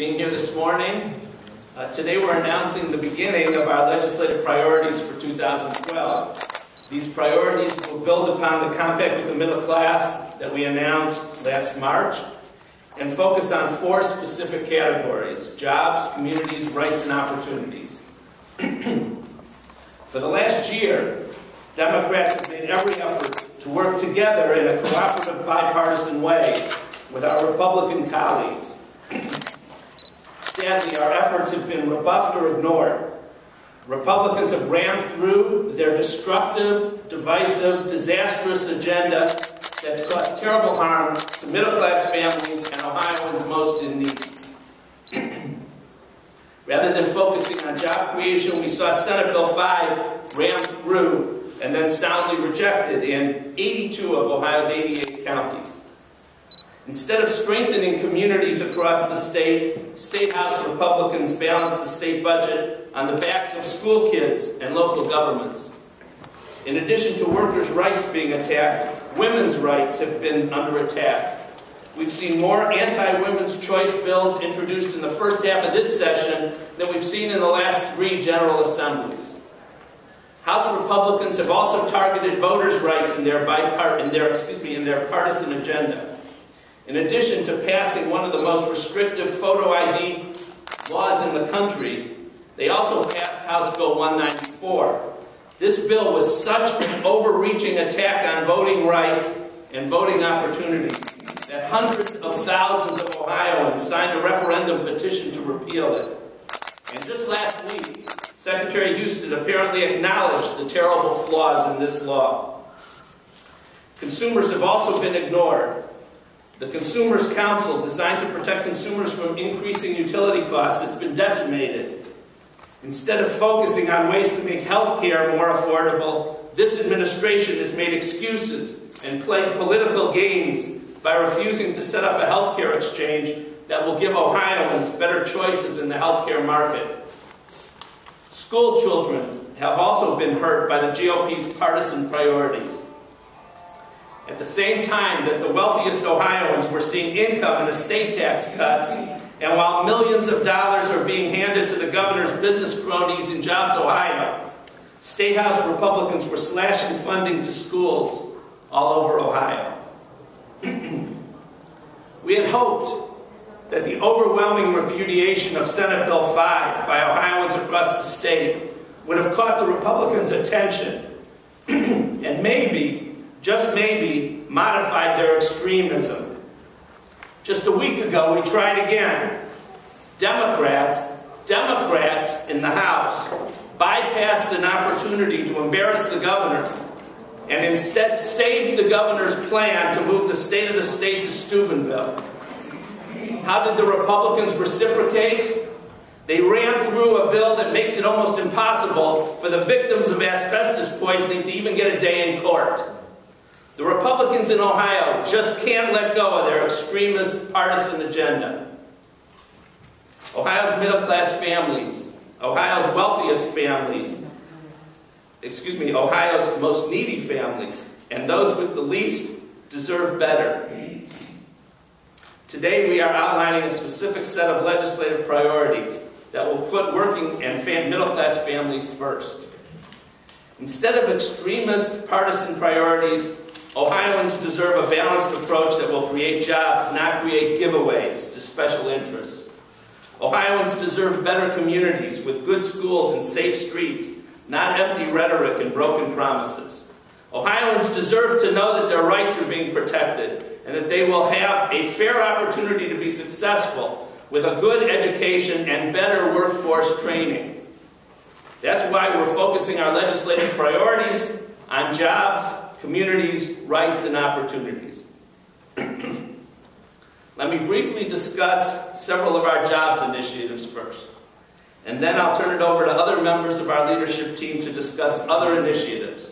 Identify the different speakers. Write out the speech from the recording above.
Speaker 1: being here this morning. Today we're announcing the beginning of our legislative priorities for 2012. These priorities will build upon the Compact with the Middle Class that we announced last March and focus on four specific categories: jobs, communities, rights, and opportunities. For the last year, Democrats have made every effort to work together in a cooperative, bipartisan way with our Republican colleagues. Sadly, our efforts have been rebuffed or ignored. Republicans have rammed through their destructive, divisive, disastrous agenda that's caused terrible harm to middle-class families and Ohioans most in need. Rather than focusing on job creation, we saw Senate Bill 5 rammed through and then soundly rejected in 82 of Ohio's 88 counties. Instead of strengthening communities across the state, State House Republicans balanced the state budget on the backs of school kids and local governments. In addition to workers' rights being attacked, women's rights have been under attack. We've seen more anti-women's choice bills introduced in the first half of this session than we've seen in the last 3 General Assemblies. House Republicans have also targeted voters' rights in their partisan agenda. In addition to passing one of the most restrictive photo ID laws in the country, they also passed House Bill 194. This bill was such an overreaching attack on voting rights and voting opportunities that hundreds of thousands of Ohioans signed a referendum petition to repeal it. And just last week, Secretary Houston apparently acknowledged the terrible flaws in this law. Consumers have also been ignored. The Consumers Council, designed to protect consumers from increasing utility costs, has been decimated. Instead of focusing on ways to make health care more affordable, this administration has made excuses and played political games by refusing to set up a health care exchange that will give Ohioans better choices in the health care market. School children have also been hurt by the GOP's partisan priorities. At the same time that the wealthiest Ohioans were seeing income and estate tax cuts, and while millions of dollars are being handed to the governor's business cronies in Jobs Ohio, State House Republicans were slashing funding to schools all over Ohio. We had hoped that the overwhelming repudiation of Senate Bill 5 by Ohioans across the state would have caught the Republicans' attention and maybe, just maybe, modified their extremism. Just a week ago, we tried again. Democrats in the House bypassed an opportunity to embarrass the governor and instead saved the governor's plan to move the state of the state to Steubenville. How did the Republicans reciprocate? They rammed through a bill that makes it almost impossible for the victims of asbestos poisoning to even get a day in court. The Republicans in Ohio just can't let go of their extremist partisan agenda. Ohio's middle-class families, Ohio's wealthiest families, Ohio's most needy families, and those with the least deserve better. Today we are outlining a specific set of legislative priorities that will put working and middle-class families first. Instead of extremist partisan priorities, Ohioans deserve a balanced approach that will create jobs, not create giveaways to special interests. Ohioans deserve better communities with good schools and safe streets, not empty rhetoric and broken promises. Ohioans deserve to know that their rights are being protected and that they will have a fair opportunity to be successful with a good education and better workforce training. That's why we're focusing our legislative priorities on jobs, communities, rights, and opportunities. Let me briefly discuss several of our jobs initiatives first, and then I'll turn it over to other members of our leadership team to discuss other initiatives.